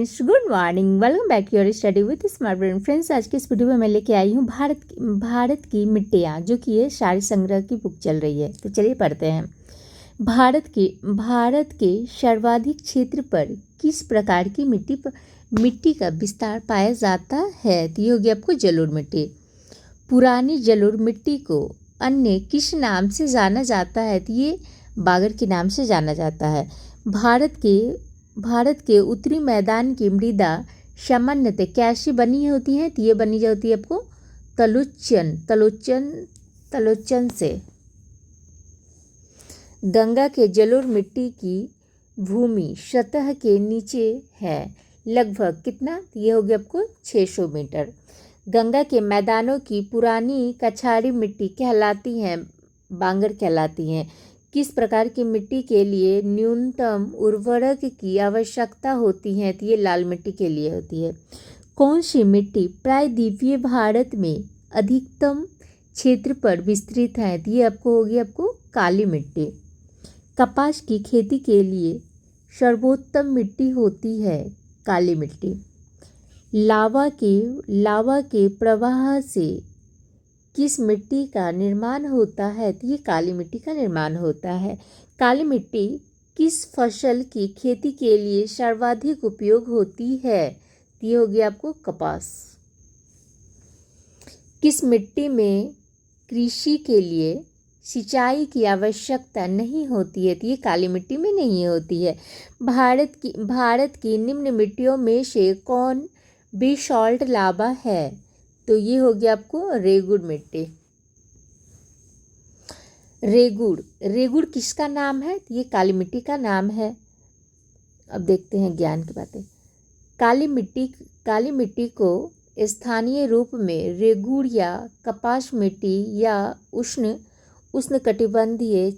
Friends, good morning. Welcome back your study with smart brain. Friends, आज के इस video में मैं लेके आई हूँ भारत की मिट्टियाँ, जो कि ये सारी संग्रह की बुक चल रही है। तो चलिए पढ़ते हैं। भारत के सर्वाधिक क्षेत्र पर किस प्रकार की मिट्टी का विस्तार पाया जाता है? तो ये होगी आपको जलोढ़ मिट्टी। पुरानी जलोढ़ मिट्टी को अन्य किस नाम से जाना जाता है? तो ये बागर के नाम से जाना जाता है। भारत के उत्तरी मैदान की मृदा सामान्यतः कैसी बनी होती है? तो ये बनी होती है आपको तलोचन से। गंगा के जलोढ़ मिट्टी की भूमि सतह के नीचे है लगभग कितना? ये हो गया आपको 600 मीटर। गंगा के मैदानों की पुरानी कछाड़ी मिट्टी कहलाती हैं, बांगर कहलाती हैं। किस प्रकार की मिट्टी के लिए न्यूनतम उर्वरक की आवश्यकता होती है? तो ये लाल मिट्टी के लिए होती है। कौन सी मिट्टी प्रायद्वीपीय भारत में अधिकतम क्षेत्र पर विस्तृत है? तो ये आपको होगी काली मिट्टी। कपास की खेती के लिए सर्वोत्तम मिट्टी होती है काली मिट्टी। लावा के प्रवाह से किस मिट्टी का निर्माण होता है? तो ये काली मिट्टी का निर्माण होता है। काली मिट्टी किस फसल की खेती के लिए सर्वाधिक उपयोग होती है? तो ये होगी आपको कपास। किस मिट्टी में कृषि के लिए सिंचाई की आवश्यकता नहीं होती है? तो ये काली मिट्टी में नहीं होती है। भारत की निम्न मिट्टियों में से कौन बेसॉल्ट लावा है? तो ये हो गया आपको रेगुड़ मिट्टी। रेगुड़ किसका नाम है? तो ये काली मिट्टी का नाम है। अब देखते हैं ज्ञान की बातें। काली मिट्टी को स्थानीय रूप में रेगुड़ या कपास मिट्टी या उष्णकटिबंधीय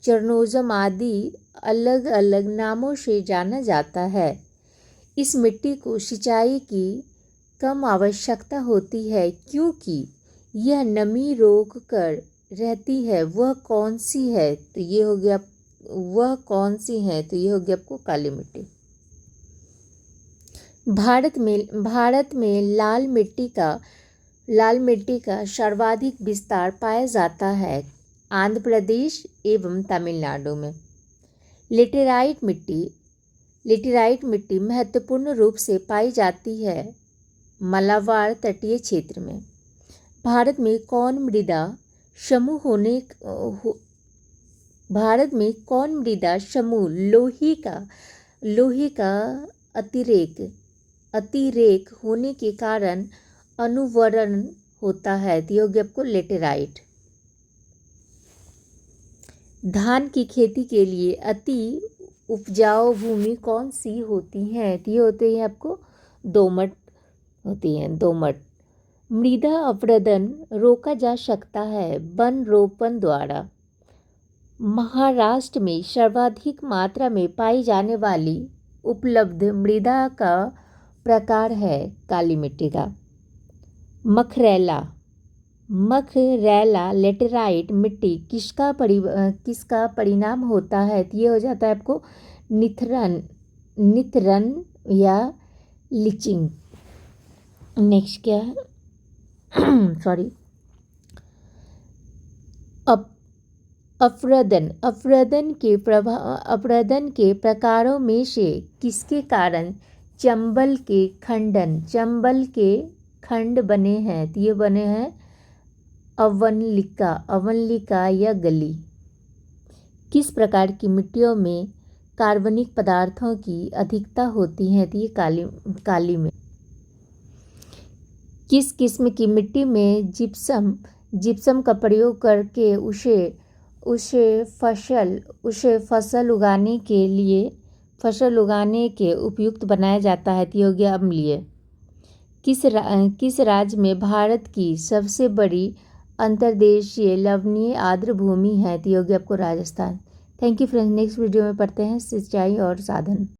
चरनोजम आदि अलग अलग नामों से जाना जाता है। इस मिट्टी को सिंचाई की कम आवश्यकता होती है क्योंकि यह नमी रोक कर रहती है। वह कौन सी है? तो ये हो गया आपको काली मिट्टी। भारत में लाल मिट्टी का सर्वाधिक विस्तार पाया जाता है आंध्र प्रदेश एवं तमिलनाडु में। लेटेराइट मिट्टी महत्वपूर्ण रूप से पाई जाती है मालाबार तटीय क्षेत्र में। भारत में कौन मृदा समूह लोहे का अतिरेक होने के कारण अनुवरण होता है? तो ये हो गया आपको लेटेराइट। धान की खेती के लिए अति उपजाऊ भूमि कौन सी होती है? तो ये होते हैं आपको दोमट। मृदा अपरदन रोका जा सकता है वन रोपण द्वारा। महाराष्ट्र में सर्वाधिक मात्रा में पाई जाने वाली उपलब्ध मृदा का प्रकार है काली मिट्टी का। मखरैला लेटेराइट मिट्टी किसका परिणाम होता है? तो ये हो जाता है आपको निथरन या लीचिंग। नेक्स्ट क्या है? अपरदन के प्रकारों में से किसके कारण चंबल के खंड बने हैं? तो ये बने हैं अवलिका या गली। किस प्रकार की मिट्टियों में कार्बनिक पदार्थों की अधिकता होती है? तो ये काली में। किस किस्म की मिट्टी में जिप्सम का प्रयोग करके उसे फसल उगाने के उपयुक्त बनाया जाता है? तो ये हो गया अम्लीय। किस राज्य में भारत की सबसे बड़ी अंतर्देशीय लवणीय आर्द्र भूमि है? तो ये हो गया आपको Rajasthan. Thank you friends. Next video में पढ़ते हैं सिंचाई और साधन।